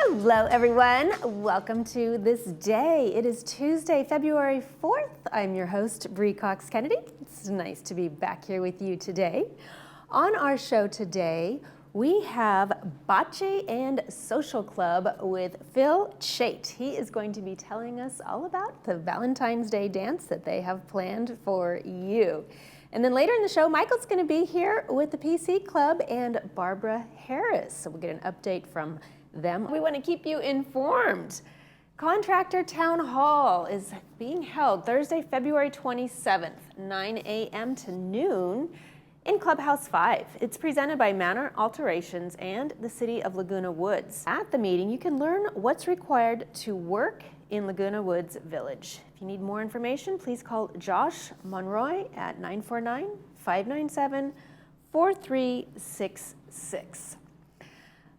Hello everyone, welcome to This Day. It is Tuesday, February 4th. I'm your host, Bree Cox Kennedy. It's nice to be back here with you today. On our show today, we have Bocce and Social Club with Phil Chait. He is going to be telling us all about the Valentine's Day dance that they have planned for you. And then later in the show, Michael's going to be here with the PC Club and Barbara Harris. So we'll get an update from them. We want to keep you informed. Contractor Town Hall is being held Thursday, February 27th, 9 a.m. to noon in Clubhouse 5. It's presented by Manor Alterations and the City of Laguna Woods. At the meeting, you can learn what's required to work in Laguna Woods Village. If you need more information, please call Josh Monroy at 949-597-4366.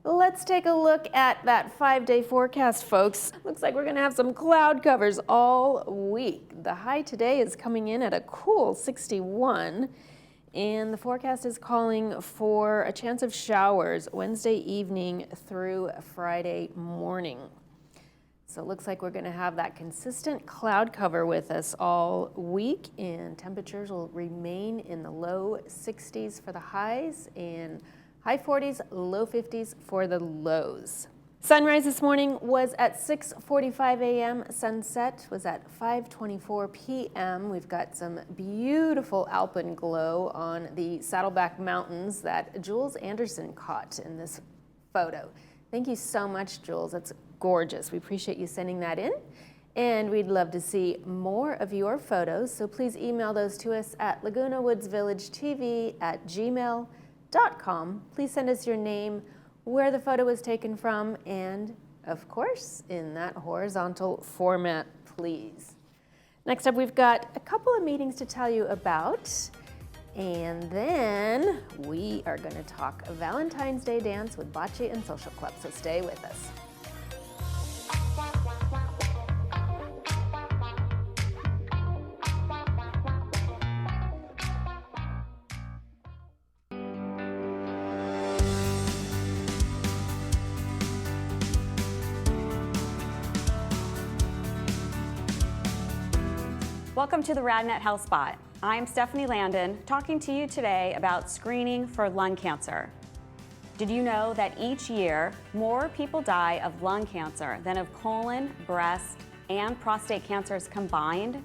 Let's take a look at that 5-day forecast, folks. Looks like we're gonna have some cloud covers all week. The high today is coming in at a cool 61, and the forecast is calling for a chance of showers Wednesday evening through Friday morning. So it looks like we're gonna have that consistent cloud cover with us all week, and temperatures will remain in the low 60s for the highs and high 40s, low 50s for the lows. Sunrise this morning was at 6:45 a.m. Sunset was at 5:24 p.m. We've got some beautiful alpenglow on the Saddleback Mountains that Jules Anderson caught in this photo. Thank you so much, Jules. That's gorgeous. We appreciate you sending that in. And we'd love to see more of your photos, so please email those to us at lagunawoodsvillagetv@gmail.com. Please send us your name, where the photo was taken from, and of course, in that horizontal format, please. Next up, we've got a couple of meetings to tell you about, and then we are going to talk Valentine's Day dance with Bocce and Social Club, so stay with us. Welcome to the RadNet Health Spot. I'm Stephanie Landon, talking to you today about screening for lung cancer. Did you know that each year, more people die of lung cancer than of colon, breast, and prostate cancers combined?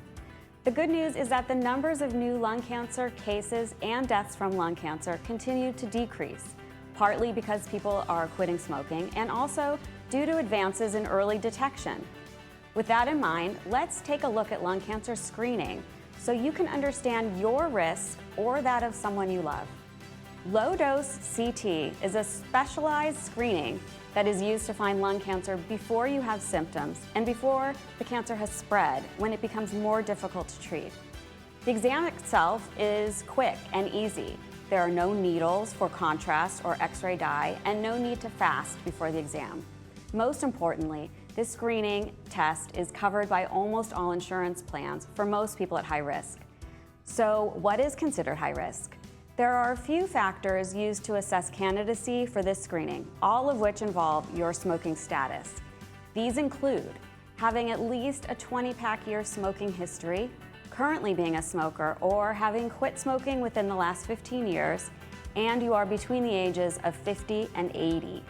The good news is that the numbers of new lung cancer cases and deaths from lung cancer continue to decrease, partly because people are quitting smoking and also due to advances in early detection. With that in mind, let's take a look at lung cancer screening so you can understand your risk or that of someone you love. Low-dose CT is a specialized screening that is used to find lung cancer before you have symptoms and before the cancer has spread, when it becomes more difficult to treat. The exam itself is quick and easy. There are no needles for contrast or X-ray dye and no need to fast before the exam. Most importantly, this screening test is covered by almost all insurance plans for most people at high risk. So what is considered high risk? There are a few factors used to assess candidacy for this screening, all of which involve your smoking status. These include having at least a 20-pack year smoking history, currently being a smoker, or having quit smoking within the last 15 years, and you are between the ages of 50 and 80.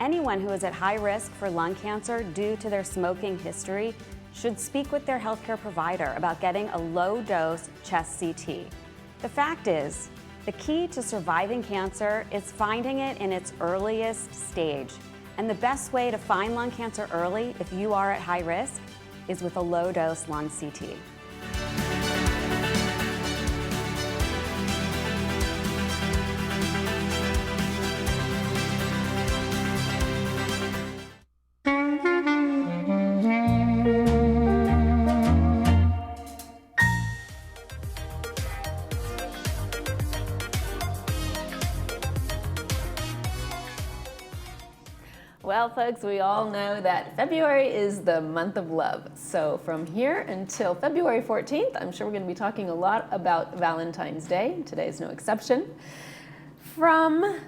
Anyone who is at high risk for lung cancer due to their smoking history should speak with their healthcare provider about getting a low-dose chest CT. The fact is, the key to surviving cancer is finding it in its earliest stage. And the best way to find lung cancer early, if you are at high risk, is with a low-dose lung CT. Well, folks, we all know that February is the month of love. So from here until February 14th, I'm sure we're going to be talking a lot about Valentine's Day. Today is no exception. From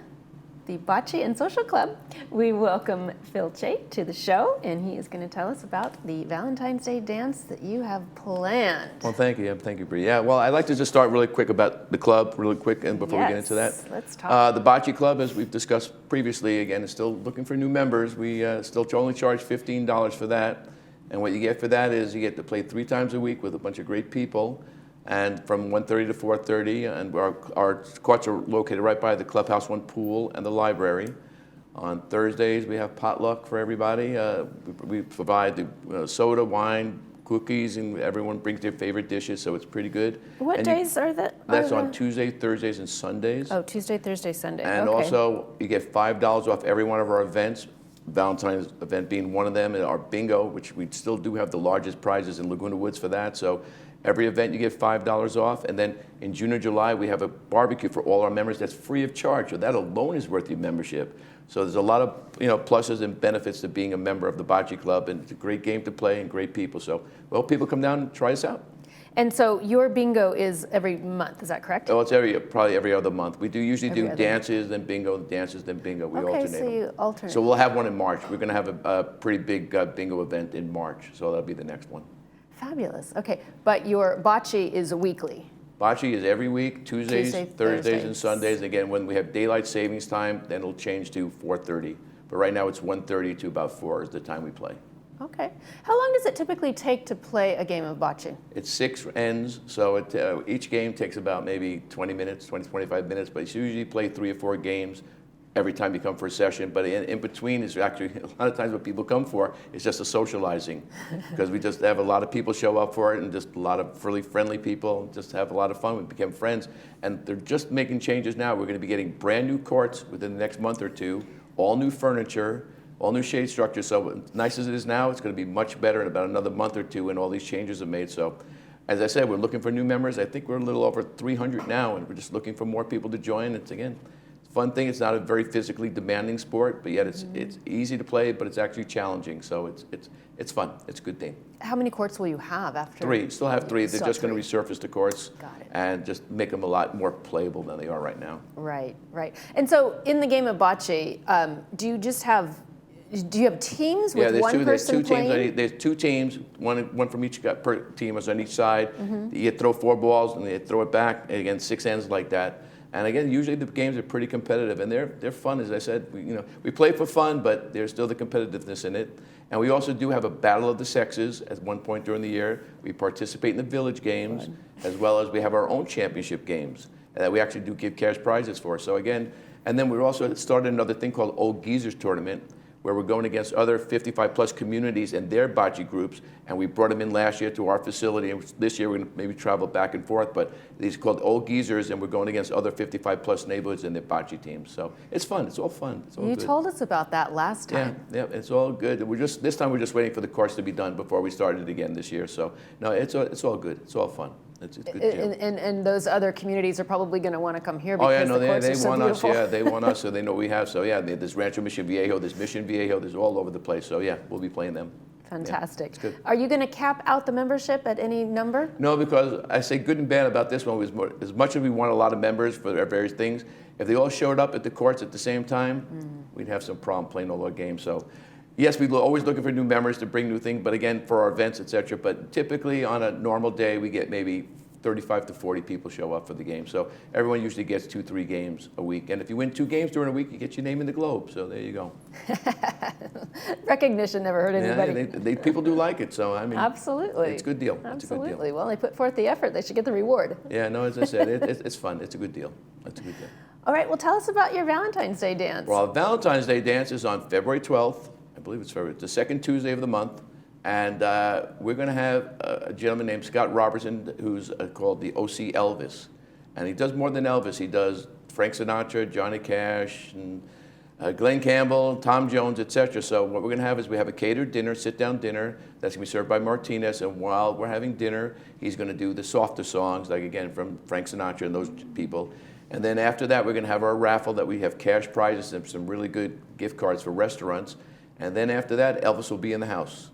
the Bocce and Social Club. We welcome Phil Chait to the show, and he is going to tell us about the Valentine's Day dance that you have planned. Well, thank you, Bree. Yeah, well, I'd like to just start really quick about the club, really quick, and before we get into that. Let's talk. The Bocce Club, as we've discussed previously, again, is still looking for new members. We still only charge $15 for that, and what you get for that is you get to play 3 times a week with a bunch of great people, and from 1:30 to 4:30, and our courts are located right by the Clubhouse 1 pool and the library. On Thursdays, we have potluck for everybody. We provide the soda, wine, cookies, and everyone brings their favorite dishes, so it's pretty good. What days are that? That's on Tuesdays, Thursdays, and Sundays. Oh, Tuesday, Thursday, Sunday. And okay. also, you get $5 off every one of our events, Valentine's event being one of them, and our bingo, which we still do have the largest prizes in Laguna Woods for that. So every event you get $5 off. And then in June or July, we have a barbecue for all our members that's free of charge. So that alone is worth your membership. So there's a lot of pluses and benefits to being a member of the Bocce Club, and it's a great game to play and great people. So we hope people come down and try us out. And so your bingo is every month, is that correct? Oh, it's probably every other month. We do usually do dances, then bingo, dances, then bingo. We alternate so you them. alternate. So we'll have one in March. We're going to have a pretty big bingo event in March, so that'll be the next one. Fabulous. Okay, but your bocce is weekly. Bocce is every week, Tuesdays, Thursdays, and Sundays. Again, when we have daylight savings time, then it'll change to 4:30. But right now it's 1:30 to about 4 is the time we play. Okay. How long does it typically take to play a game of bocce? It's 6 ends, so each game takes about maybe 20 minutes, 25 minutes, but you usually play 3 or 4 games every time you come for a session. But in between is actually, a lot of times what people come for is just a socializing, because we just have a lot of people show up for it, and just a lot of really friendly people, just have a lot of fun. We become friends, and they're just making changes now. We're going to be getting brand new courts within the next month or two, all new furniture, all new shade structure. So nice as it is now, it's going to be much better in about another month or two when all these changes are made. So as I said, we're looking for new members. I think we're a little over 300 now, and we're just looking for more people to join. It's, again, it's a fun thing. It's not a very physically demanding sport, but yet it's easy to play, but it's actually challenging. So it's fun. It's a good thing. How many courts will you have after? 3. Still have 3. They're Still just going to 3. resurface the courts and just make them a lot more playable than they are right now. Right, right. And so in the game of bocce, do you have teams with one person playing? There's 2 teams, one from each per team is on each side. You throw 4 balls and they throw it back, and again 6 ends like that. And again, usually the games are pretty competitive, and they're fun. As I said, we play for fun, but there's still the competitiveness in it. And we also do have a battle of the sexes at one point during the year. We participate in the village games, as well as we have our own championship games that we actually do give cash prizes for. So again, and then we're also started another thing called Old Geezers Tournament, where we're going against other 55-plus communities and their bocce groups, and we brought them in last year to our facility, and this year we're going to maybe travel back and forth, but these are called Old Geezers, and we're going against other 55-plus neighborhoods and their bocce teams. So it's fun. It's all fun. It's all You good. told us about that last time. Yeah, it's all good. This time we're just waiting for the course to be done before we started again this year. So no, it's all good. It's all fun. It's a good deal. And those other communities are probably going to want to come here because the courts are so want beautiful. us. Yeah, they want us, so they know what we have. So yeah, there's Rancho Mission Viejo, there's Mission Viejo, there's all over the place. So yeah, we'll be playing them. Fantastic. Yeah, it's good. Are you going to cap out the membership at any number? No, because I say good and bad about this one was as much as we want a lot of members for our various things, if they all showed up at the courts at the same time, we'd have some problem playing all our games. So yes, we're always looking for new members to bring new things, but again, for our events, etc. But typically on a normal day, we get maybe 35 to 40 people show up for the game. So everyone usually gets 2-3 games a week. And if you win 2 games during a week, you get your name in the Globe. So there you go. Recognition never hurt anybody. Yeah, people do like it. So I mean, absolutely, it's a good deal. Absolutely. It's a good deal. Well, they put forth the effort. They should get the reward. Yeah, no, as I said, it's fun. It's a good deal. It's a good deal. All right. Well, tell us about your Valentine's Day dance. Well, our Valentine's Day dance is on February 12th. I believe it's February. It's the second Tuesday of the month. And we're going to have a gentleman named Scott Robertson, who's called the OC Elvis. And he does more than Elvis. He does Frank Sinatra, Johnny Cash, and Glenn Campbell, Tom Jones, etc. So what we're going to have is we have a catered dinner, sit-down dinner, that's going to be served by Martinez. And while we're having dinner, he's going to do the softer songs, like, again, from Frank Sinatra and those people. And then after that, we're going to have our raffle that we have cash prizes and some really good gift cards for restaurants. And then after that, Elvis will be in the house.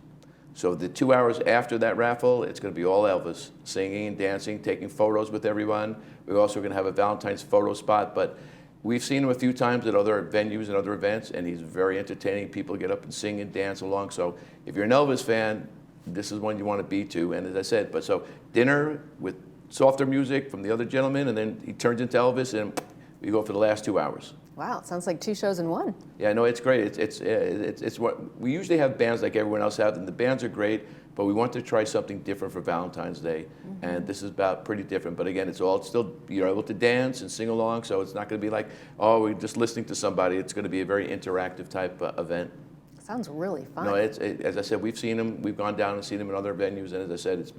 So the 2 hours after that raffle, it's going to be all Elvis, singing, dancing, taking photos with everyone. We're also going to have a Valentine's photo spot. But We've seen him a few times at other venues and other events, and he's very entertaining. People get up and sing and dance along. So if you're an Elvis fan, this is one you want to be to. And as I said, but so dinner with softer music from the other gentleman, and then he turns into Elvis, and we go for the last 2 hours. Wow, it sounds like 2 shows in one. Yeah, no, it's great. It's what we usually have bands like everyone else have, and the bands are great. But we want to try something different for Valentine's Day, and this is about pretty different. But again, it's all still, you're able to dance and sing along, so it's not going to be like, oh, we're just listening to somebody. It's going to be a very interactive type event. Sounds really fun. No, as I said, we've seen him. We've gone down and seen him in other venues, and as I said,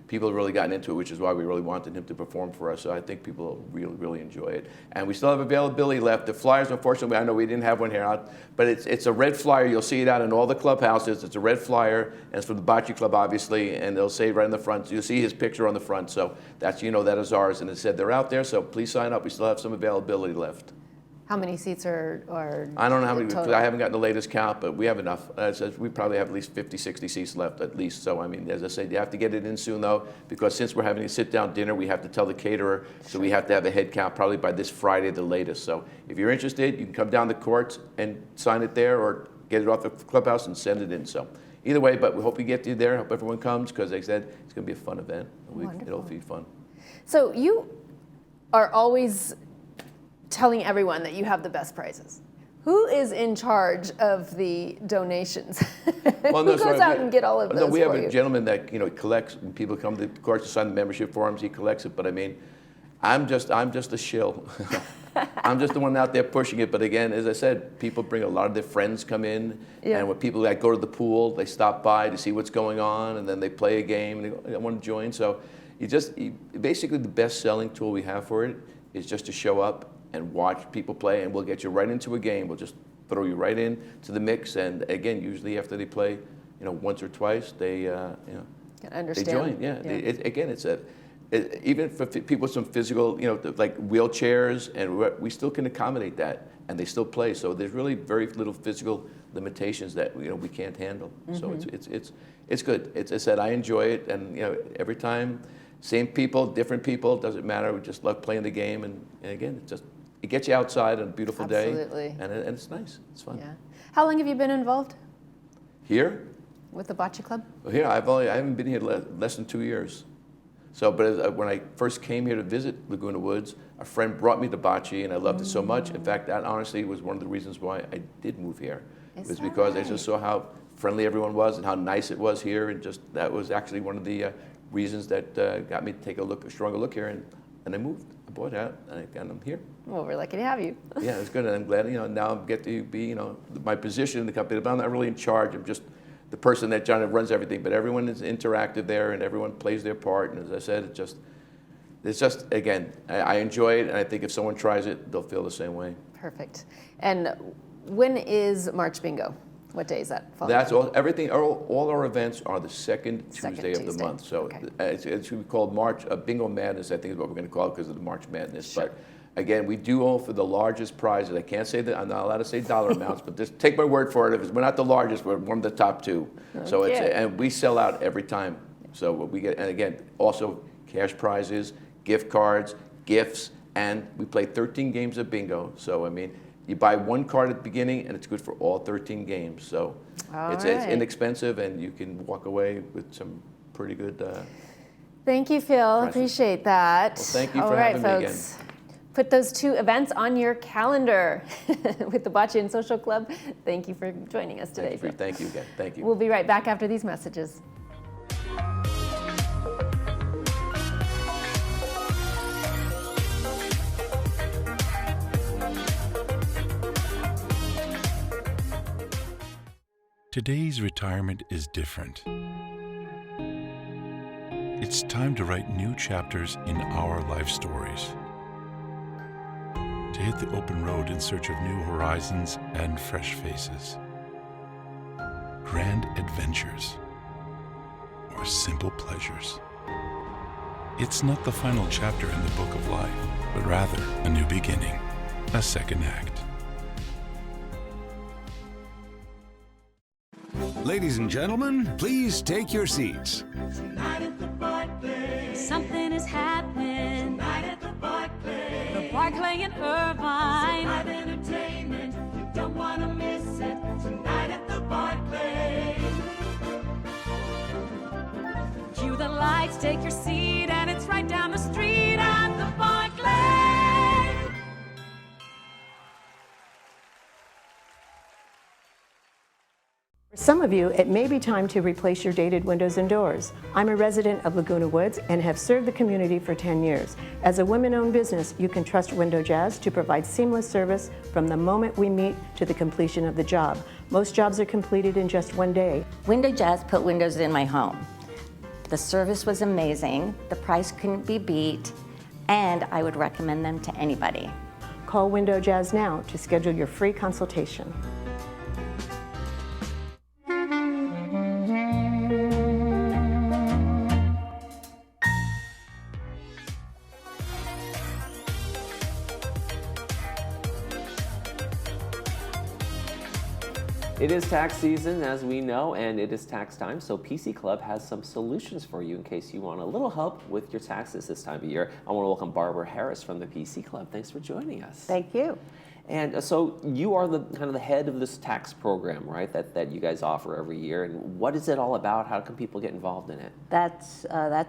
people have really gotten into it, which is why we really wanted him to perform for us. So I think people will really, really enjoy it. And we still have availability left. The flyers, unfortunately, I know we didn't have one here, but it's a red flyer. You'll see it out in all the clubhouses. It's a red flyer, and it's from the Bocce Club, obviously, and they'll say right in the front. You'll see his picture on the front, so that is ours. And it said they're out there, so please sign up. We still have some availability left. How many seats are I don't know how many, total? I haven't gotten the latest count, but we have enough. We probably have at least 50, 60 seats left at least. So, I mean, as I said, you have to get it in soon, though, because since we're having a sit-down dinner, we have to tell the caterer, so we have to have a head count probably by this Friday, the latest. So if you're interested, you can come down the courts and sign it there, or get it off the clubhouse and send it in. So either way, but we hope we get you there. Hope everyone comes, because like I said, it's going to be a fun event. It'll be fun. So you are always telling everyone that you have the best prizes. Who is in charge of the donations? Well, Who goes out and get all of those? No, we have for a you? gentleman that collects when people come to the courts to sign the membership forms. He collects it, but I mean, I'm just a shill. I'm just the one out there pushing it. But again, as I said, people bring a lot of their friends come in, and when people that go to the pool, they stop by to see what's going on, and then they play a game and they go, I want to join. So basically the best selling tool we have for it is just to show up and watch people play, and we'll get you right into a game. We'll just throw you right in to the mix, and again, usually after they play, once or twice, they, Can understand. they join. Yeah. Again, even for people with some physical, like wheelchairs, and we still can accommodate that, and they still play. So there's really very little physical limitations that we can't handle. So it's good. As I said, I enjoy it, and every time, same people, different people, doesn't matter. We just love playing the game, and again, it gets you outside on a beautiful day. Absolutely. And it's nice. It's fun. Yeah. How long have you been involved Here? with the Bocce Club? Well, here, I haven't been here less than 2 years. So, but when I first came here to visit Laguna Woods, a friend brought me to bocce, and I loved it so much. In fact, that honestly was one of the reasons why I did move here. Is was that because I right? just saw how friendly everyone was and how nice it was here, and just that was actually one of the reasons that got me to take a stronger look here, and I moved. I bought out, and I'm here. Well, we're lucky to have you. Yeah, it's good, and I'm glad now I get to be my position in the company, but I'm not really in charge. I'm just the person that runs everything, but everyone is interactive there, and everyone plays their part. And as I said, it's just again, I enjoy it, and I think if someone tries it, they'll feel the same way. Perfect. And when is March Bingo? What day is that? That's all. Everything. All our events are the second Tuesday of the Tuesday. month. So Okay. it's called March Bingo Madness. I think is what we're going to call it because of the March Madness. Sure. But again, we do all for the largest prizes. I can't say that. I'm not allowed to say dollar amounts, but just take my word for it. If we're not the largest, we're one of the top two. So Okay. and we sell out every time. So we get, and again, also cash prizes, gift cards, gifts, and we play 13 games of bingo. So I mean, you buy one card at the beginning, and it's good for all 13 games. So it's inexpensive, and you can walk away with some pretty good. Thank you, Phil. Prizes. Appreciate that. Well, thank you All for right, having me folks. Put those 2 events on your calendar with the Bocce and Social Club. Thank you for joining us today. Phil. Thank you again. Thank you. We'll be right back after these messages. Today's retirement is different. It's time to write new chapters in our life stories. To hit the open road in search of new horizons and fresh faces. Grand adventures or simple pleasures. It's not the final chapter in the book of life, but rather a new beginning, a second act. Ladies and gentlemen, please take your seats. Something is happening. The Barclay in Irvine. Please take your seat, and it's right down the street at the Barclay. For some of you, it may be time to replace your dated windows and doors. I'm a resident of Laguna Woods and have served the community for 10 years. As a women-owned business, you can trust Window Jazz to provide seamless service from the moment we meet to the completion of the job. Most jobs are completed in just one day. Window Jazz put windows in my home. The service was amazing, the price couldn't be beat, and I would recommend them to anybody. Call Window Jazz now to schedule your free consultation. It is tax season, as we know, and it is tax time, so PC Club has some solutions for you in case you want a little help with your taxes this time of year. I want to welcome Barbara Harris from the PC Club. Thanks for joining us. Thank you. And so you are the kind of the head of this tax program, right, that you guys offer every year. And what is it all about? How can people get involved in it? That's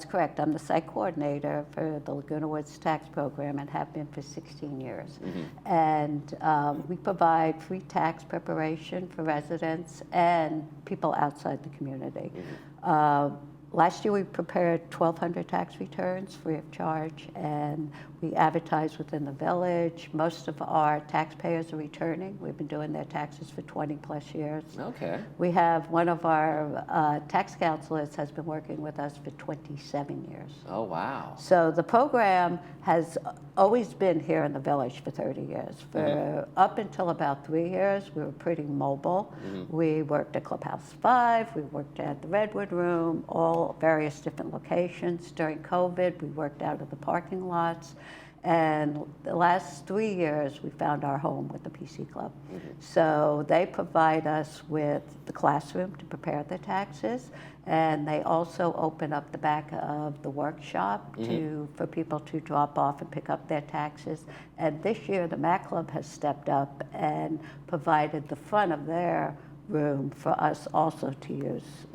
correct. I'm the site coordinator for the Laguna Woods tax program and have been for 16 years. Mm-hmm. And we provide free tax preparation for residents and people outside the community. Mm-hmm. Last year we prepared 1,200 tax returns free of charge, and we advertise within the village. Most of our taxpayers are returning. We've been doing their taxes for 20 plus years. Okay. We have one of our tax counselors has been working with us for 27 years. Oh, wow. So the program has always been here in the village for 30 years. For up until about 3 years, we were pretty mobile. Mm-hmm. We worked at Clubhouse 5, we worked at the Redwood Room, all various different locations. During COVID, we worked out of the parking lots. And the last 3 years, we found our home with the PC Club. Mm-hmm. So they provide us with the classroom to prepare the taxes, and they also open up the back of the workshop for people to drop off and pick up their taxes. And this year, the Mac Club has stepped up and provided the front of their room for us also to use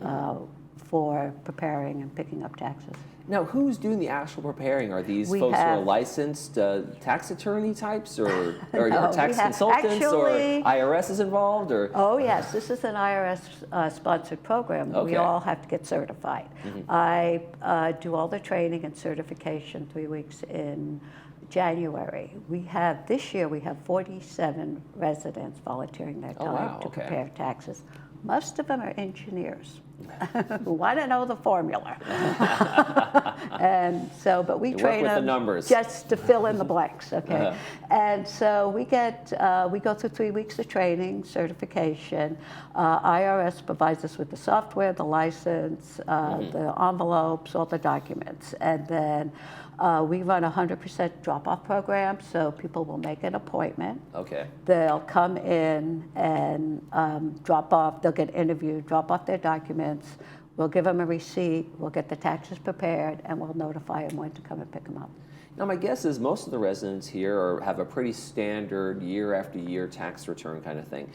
for preparing and picking up taxes. Now, who's doing the actual preparing? Are these folks who are licensed tax attorney types, or tax consultants, or IRS is involved, or? Oh yes, this is an IRS sponsored program. Okay. We all have to get certified. Mm-hmm. I do all the training and certification 3 weeks in January. This year we have 47 residents volunteering their time to prepare taxes. Most of them are engineers who want to know the formula. And so, but we train them just to fill in the blanks, okay? Uh-huh. And so we go through 3 weeks of training, certification. IRS provides us with the software, the license, the envelopes, all the documents. And then we run a 100% drop-off program, so people will make an appointment. Okay. They'll come in and drop off, they'll get interviewed, drop off their documents. We'll give them a receipt, we'll get the taxes prepared, and we'll notify them when to come and pick them up. Now, my guess is most of the residents here have a pretty standard year after year tax return kind of thing.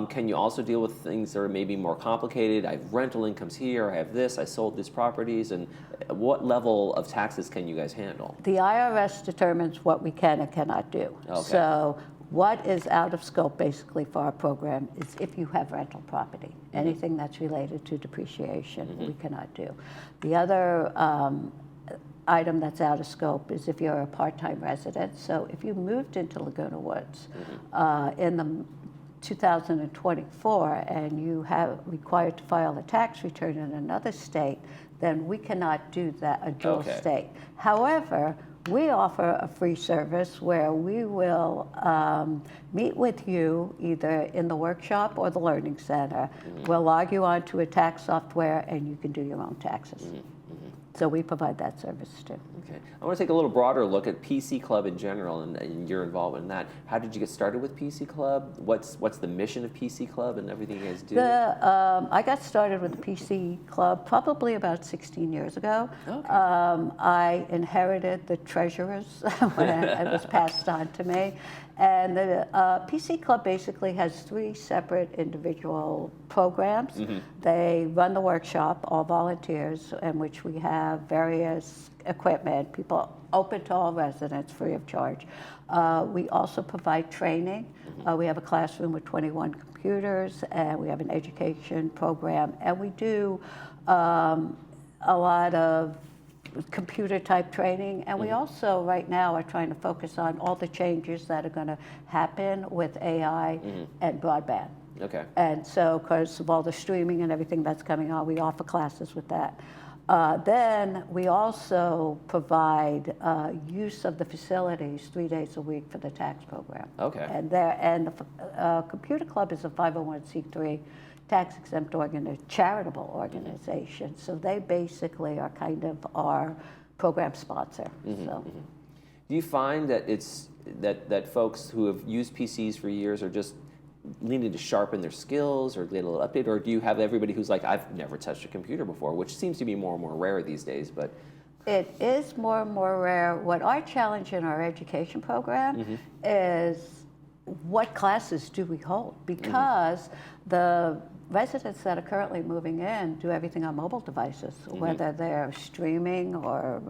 Can you also deal with things that are maybe more complicated? I have rental incomes here, I have this, I sold these properties, and what level of taxes can you guys handle? The IRS determines what we can and cannot do. Okay. So what is out of scope basically for our program is if you have rental property. Mm-hmm. Anything that's related to depreciation, we cannot do. The other item that's out of scope is if you're a part-time resident. So if you moved into Laguna Woods in the 2024 and you have required to file a tax return in another state, then we cannot do that, a dual state. However, we offer a free service where we will meet with you either in the workshop or the learning center. We'll log you onto a tax software and you can do your own taxes. So we provide that service too. Okay. I want to take a little broader look at PC Club in general and your involvement in that. How did you get started with PC Club? What's the mission of PC Club and everything you guys do? I got started with the PC Club probably about 16 years ago. Okay. I inherited the treasurers when it was passed on to me. And the PC Club basically has 3 separate individual programs. They run the workshop, all volunteers, in which we have various equipment, people open to all residents, free of charge. We also provide training. We have a classroom with 21 computers, and we have an education program, and we do a lot of computer type training, and we also right now are trying to focus on all the changes that are going to happen with AI and broadband. Okay. And so because of all the streaming and everything that's coming on, we offer classes with that. Then we also provide use of the facilities 3 days a week for the tax program. Okay. And the Computer Club is a 501c3 tax-exempt charitable organization. So they basically are kind of our program sponsor. So. Do you find that it's that folks who have used PCs for years are just needing to sharpen their skills or get a little update, or do you have everybody who's like, I've never touched a computer before, which seems to be more and more rare these days, but... It is more and more rare. What our challenge in our education program is what classes do we hold? Because the residents that are currently moving in do everything on mobile devices, whether they're streaming or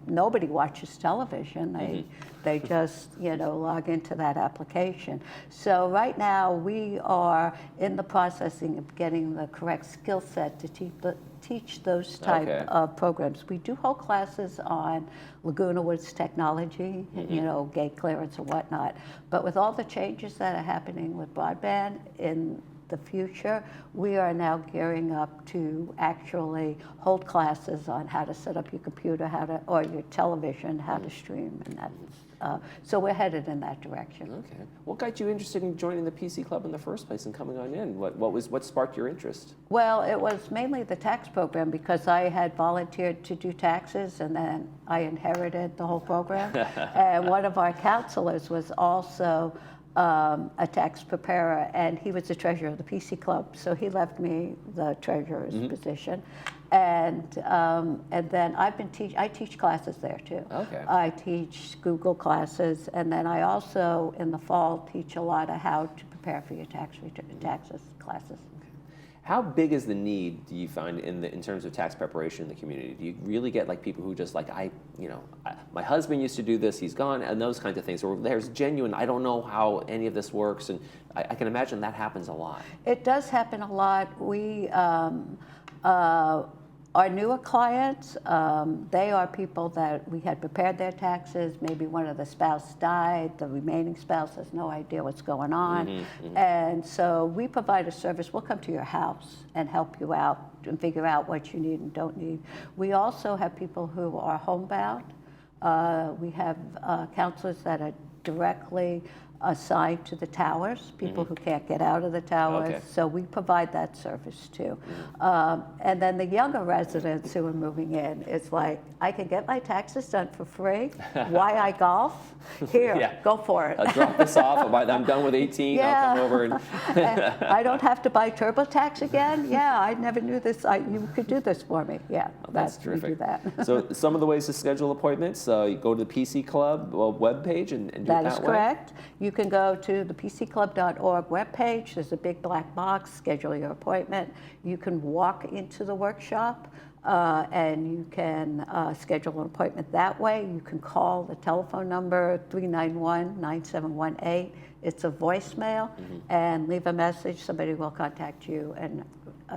nobody watches television. They just log into that application. So right now we are in the processing of getting the correct skill set to teach those type of programs. We do hold classes on Laguna Woods technology, gate clearance and whatnot. But with all the changes that are happening with broadband in the future, we are now gearing up to actually hold classes on how to set up your computer, or your television, how to stream, and that. So we're headed in that direction. Okay. What got you interested in joining the PC Club in the first place and coming on in? What sparked your interest? Well, it was mainly the tax program because I had volunteered to do taxes and then I inherited the whole program. And one of our counselors was also a tax preparer, and he was the treasurer of the PC Club, so he left me the treasurer's position. And then I teach classes there too. Okay. I teach Google classes, and then I also in the fall teach a lot of how to prepare for your taxes classes. How big is the need, do you find, in terms of tax preparation in the community? Do you really get like people who just like, my husband used to do this, he's gone, and those kinds of things, or there's genuine, I don't know how any of this works, and I can imagine that happens a lot. It does happen a lot. We, our newer clients, they are people that we had prepared their taxes, maybe one of the spouse died, the remaining spouse has no idea what's going on, and so we provide a service. We'll come to your house and help you out and figure out what you need and don't need. We also have people who are homebound. We have counselors that are directly assigned to the towers, people who can't get out of the towers. Okay. So we provide that service too. And then the younger residents who are moving in, it's like, I can get my taxes done for free. Why I golf? Here, go for it. I'll drop this off. I'm done with 18. I'll come over and I don't have to buy TurboTax again. Yeah, I never knew this. You could do this for me. Yeah, that's terrific. We do that. So some of the ways to schedule appointments, you go to the PC Club webpage and do it that way? That is correct. You can go to the pcclub.org webpage. There's a big black box, schedule your appointment. You can walk into the workshop and you can schedule an appointment that way. You can call the telephone number 391-9718. It's a voicemail, and leave a message. Somebody will contact you and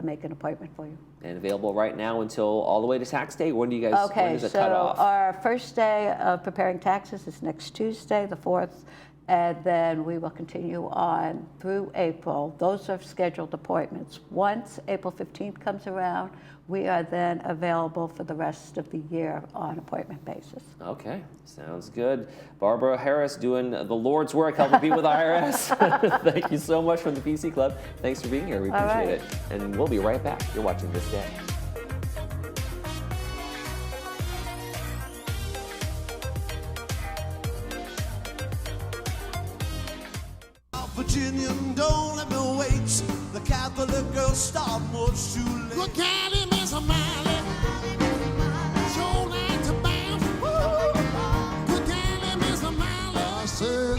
make an appointment for you. And available right now until all the way to tax day? When do you guys, when does it cut off? Our first day of preparing taxes is next Tuesday, the 4th, and then we will continue on through April. Those are scheduled appointments. Once April 15th comes around, we are then available for the rest of the year on appointment basis. Okay, sounds good. Barbara Harris doing the Lord's work, helping people with IRS. Thank you so much from the PC Club. Thanks for being here. We appreciate it. And we'll be right back. You're watching ThisDay. Virginian, don't let me wait. The Catholic girl start much too late. Look at him, Miss O'Malley. Show like to bounce. Look at him, Miss O'Malley. I said,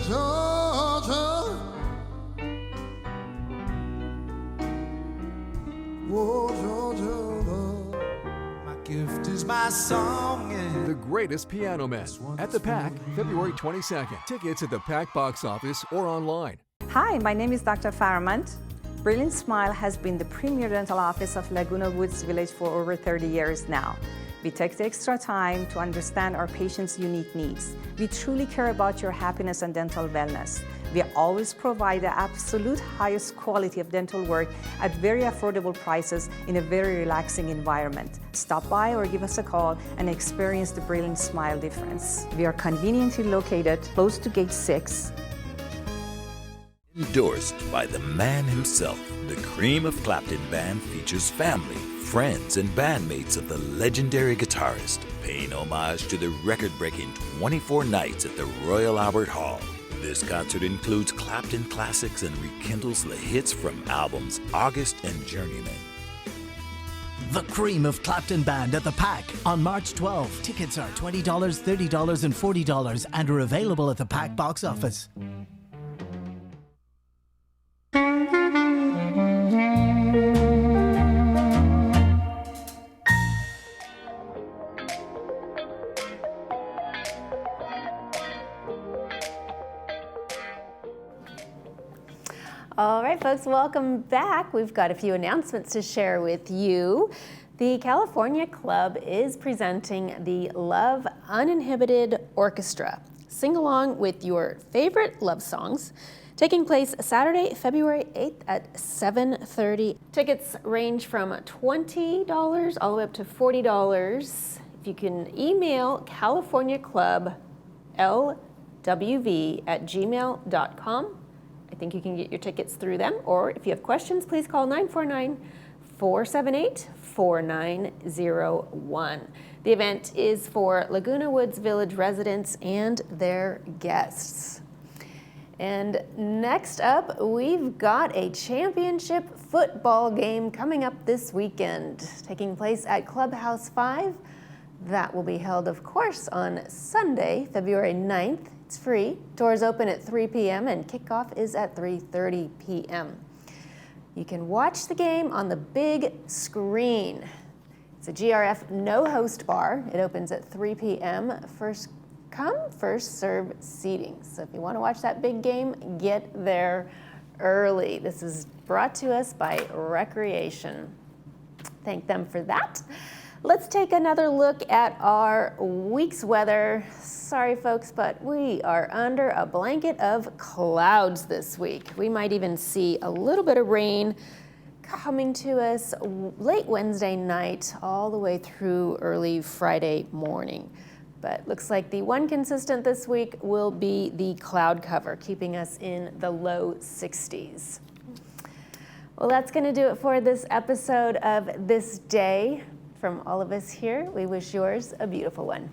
is my song. Yeah. The Greatest Piano Man at the PAC, February 22nd. Tickets at the PAC box office or online. Hi, my name is Dr. Faramant. Brilliant Smile has been the premier dental office of Laguna Woods Village for over 30 years now. We take the extra time to understand our patients' unique needs. We truly care about your happiness and dental wellness. We always provide the absolute highest quality of dental work at very affordable prices in a very relaxing environment. Stop by or give us a call and experience the Brilliant Smile difference. We are conveniently located close to Gate 6. Endorsed by the man himself, the Cream of Clapton Band features family, friends, and bandmates of the legendary guitarist, paying homage to the record-breaking 24 nights at the Royal Albert Hall. This concert includes Clapton classics and rekindles the hits from albums August and Journeyman. The Cream of Clapton Band at the PAC on March 12. Tickets are $20, $30, and $40 and are available at the PAC box office. All right, folks, welcome back. We've got a few announcements to share with you. The California Club is presenting the Love Uninhibited Orchestra. Sing along with your favorite love songs. Taking place Saturday, February 8th at 7:30. Tickets range from $20 all the way up to $40. If you can email californiaclublwv@gmail.com. I think you can get your tickets through them, or if you have questions, please call 949-478-4901. The event is for Laguna Woods Village residents and their guests. And next up, we've got a championship football game coming up this weekend, taking place at Clubhouse 5. That will be held, of course, on Sunday, February 9th. It's free. Doors open at 3 p.m. and kickoff is at 3:30 p.m. You can watch the game on the big screen. It's a GRF no-host bar. It opens at 3 p.m. First come, first serve seating. So if you want to watch that big game, get there early. This is brought to us by Recreation. Thank them for that. Let's take another look at our week's weather. Sorry, folks, but we are under a blanket of clouds this week. We might even see a little bit of rain coming to us late Wednesday night all the way through early Friday morning. But looks like the one consistent this week will be the cloud cover, keeping us in the low 60s. Well, that's going to do it for this episode of This Day. From all of us here, we wish yours a beautiful one.